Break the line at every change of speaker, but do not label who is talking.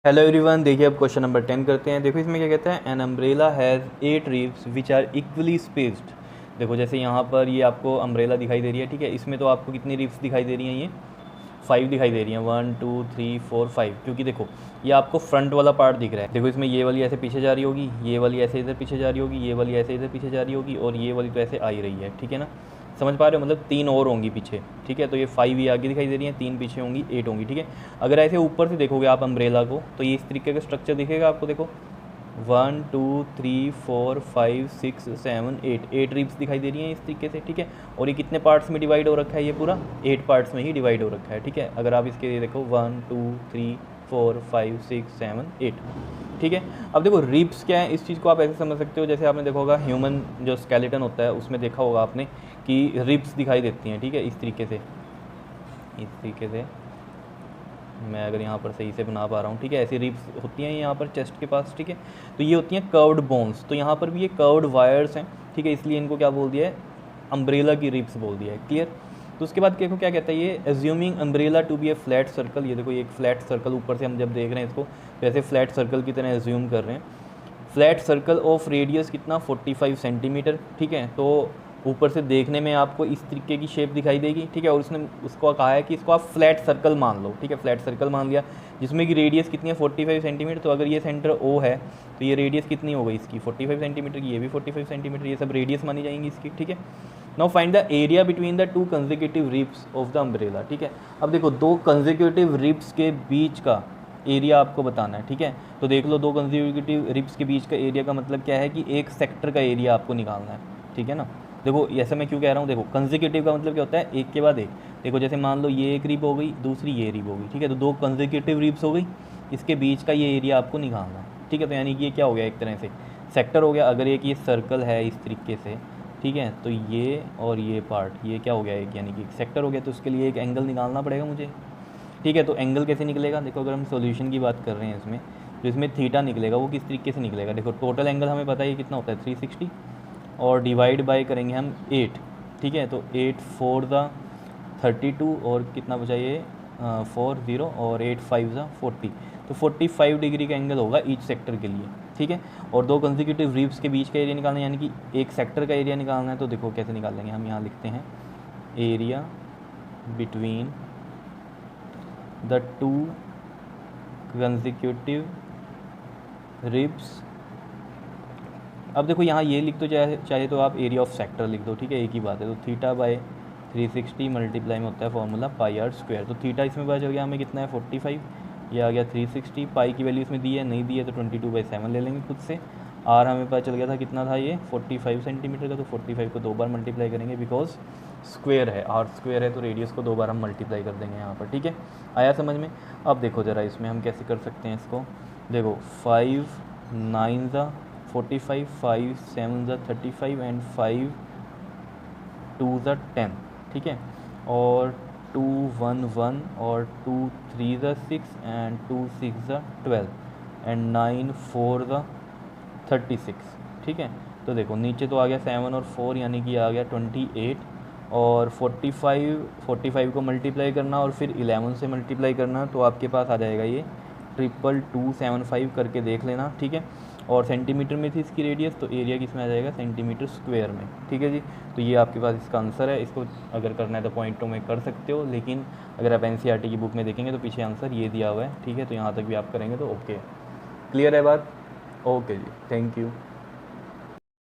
Hello everyone, देखिए अब question number 10 करते हैं। देखो इसमें क्या कहता है, an umbrella has 8 ribs which are equally spaced. देखो जैसे यहाँ पर ये आपको अम्ब्रेला दिखाई दे रही है, ठीक है। इसमें तो आपको कितनी रिब्स दिखाई दे रही हैं, ये 5 दिखाई दे रही हैं, 1 2 3 4 5, क्योंकि देखो ये आपको फ्रंट वाला पार्ट दिख रहा है। देखो इसमें ये वाली ऐसे पीछे जा रही होगी, ये वाली ऐसे इधर पीछे जा रही होगी, ये वाली ऐसे इधर पीछे जा रही होगी, और ये वाली तो ऐसे आ ही रही है, ठीक है ना। समझ पा रहे हो, मतलब 3 और होंगी पीछे, ठीक है। तो ये 5 ये आगे दिखाई दे रही हैं, 3 पीछे होंगी, 8 होंगी, ठीक है। अगर ऐसे ऊपर से देखोगे आप अम्ब्रेला को, तो ये इस तरीके का स्ट्रक्चर दिखेगा आपको। देखो 1 2 3 4 5 6 7 8 रिब्स दिखाई दे रही हैं इस तरीके से, ठीक है। और ये कितने पार्ट्स में डिवाइड हो रखा है, ये पूरा 8 पार्ट्स में ही डिवाइड हो रखा है, ठीक है। अगर आप इसके लिए देखो 1 2 3 4 5 6 7 8, ठीक है। अब देखो रिब्स क्या है, इस चीज़ को आप ऐसे समझ सकते हो, जैसे आपने देखा होगा ह्यूमन जो स्केलेटन होता है उसमें देखा होगा आपने कि रिब्स दिखाई देती हैं, ठीक है। इस तरीके से मैं अगर यहाँ पर सही से बना पा रहा हूँ, ठीक है। ऐसी रिब्स होती हैं यहाँ पर चेस्ट के पास, ठीक है। तो ये होती हैं कर्व्ड बोन्स, तो यहाँ पर भी ये कर्व्ड वायर्स हैं, ठीक है। इसलिए इनको क्या बोल दिया है, अम्ब्रेला की रिब्स बोल दिया है। क्लियर। तो उसके बाद देखो क्या कहता है ये, assuming umbrella to be a flat circle. ये देखो ये एक फ्लैट सर्कल, ऊपर से हम जब देख रहे हैं इसको वैसे फ्लैट सर्कल की तरह एज्यूम कर रहे हैं। फ्लैट सर्कल ऑफ रेडियस कितना 45 सेंटीमीटर, ठीक है। तो ऊपर से देखने में आपको इस तरीके की शेप दिखाई देगी, ठीक है। और उसने उसको कहा है कि इसको आप फ्लैट सर्कल मान लो, ठीक है। फ्लैट सर्कल मान लिया, जिसमें कि रेडियस कितनी है 45 सेंटीमीटर। तो अगर ये सेंटर ओ है तो ये रेडियस कितनी हो गई इसकी 45 सेंटीमीटर की, ये भी 45 सेंटीमीटर, ये सब रेडियस मानी जाएंगी इसकी, ठीक है। Now find the area between the 2 consecutive ribs of the umbrella, ठीक है। अब देखो 2 कंसेक्यूटिव रिब्स के बीच का एरिया आपको बताना है, ठीक है। तो देख लो 2 कंसेक्यूटिव रिब्स के बीच का एरिया का मतलब क्या है कि एक सेक्टर का एरिया आपको निकालना है, ठीक है ना। देखो ऐसा मैं क्यों कह रहा हूँ, देखो कंसेक्यूटिव का मतलब क्या होता है, एक के बाद एक। देखो जैसे मान लो ये एक रिब हो गई, दूसरी ये रिब हो गई, ठीक है। तो 2 कंसेक्यूटिव रिब्स हो गई, इसके बीच का ये एरिया आपको निकालना है, ठीक है। तो यानी कि ये क्या हो गया, एक तरह से सेक्टर हो गया। अगर एक ये सर्कल है इस तरीके से, ठीक है, तो ये और ये पार्ट ये क्या हो गया, एक यानी कि एक सेक्टर हो गया। तो उसके लिए एक एंगल निकालना पड़ेगा मुझे, ठीक है। तो एंगल कैसे निकलेगा, देखो अगर हम सॉल्यूशन की बात कर रहे हैं इसमें, जो इसमें थीटा निकलेगा वो किस तरीके से निकलेगा। देखो टोटल एंगल हमें पता है कितना होता है 360, और डिवाइड बाय करेंगे हम 8, ठीक है। तो 8 4 ज़ा 32, और कितना बचा ये 4 0, और 8 5 ज़ा 40। तो 45 डिग्री का एंगल होगा ईच सेक्टर के लिए, ठीक है। और 2 कंसेक्यूटिव रिब्स के बीच का एरिया निकालना है, यानी कि एक सेक्टर का एरिया निकालना है। तो देखो कैसे निकालेंगे, हम यहाँ लिखते हैं area between the 2 consecutive ribs. अब देखो यहाँ ये लिख दो, चाहे तो आप एरिया ऑफ सेक्टर लिख दो, ठीक है, एक ही बात है। तो थीटा बाय 360 मल्टीप्लाई में होता है फॉर्मूला पाई आर स्क्वायर। तो थीटा इसमें पता चल गया हमें कितना है 45, ये आ गया 360। पाई की वैल्यू इसमें दी है, नहीं दी है तो 22/7 ले लेंगे खुद से। आर हमें पता चल गया था कितना था, ये 45 सेंटीमीटर का। तो 45 को 2 बार मल्टीप्लाई करेंगे, बिकॉज स्क्वायर है, आर स्क्वायर है, तो रेडियस को 2 बार हम मल्टीप्लाई कर देंगे यहाँ पर, ठीक है। आया समझ में। अब देखो ज़रा इसमें हम कैसे कर सकते हैं इसको। देखो 5 9 ज़ा 45, 5 7 ज़ा 35, एंड 5 2 ज़ा 10, ठीक है। और 2 1 1, और 2 3 ज़ा 6, एंड 2 6 ज़ा 12, एंड 9 4 ज़ा 36, ठीक है। तो देखो नीचे तो आ गया 7 और 4, यानी कि आ गया 28, और 45 को मल्टीप्लाई करना और फिर 11 से मल्टीप्लाई करना, तो आपके पास आ जाएगा ये 22275 करके देख लेना, ठीक है। और सेंटीमीटर में थी इसकी रेडियस, तो एरिया किस में आ जाएगा, सेंटीमीटर स्क्वायर में, ठीक है जी। तो ये आपके पास इसका आंसर है। इसको अगर करना है तो पॉइंटों में कर सकते हो, लेकिन अगर आप एनसीईआरटी की बुक में देखेंगे तो पीछे आंसर ये दिया हुआ है, ठीक है। तो यहाँ तक भी आप करेंगे तो ओके। क्लियर है बात, ओके जी, थैंक यू।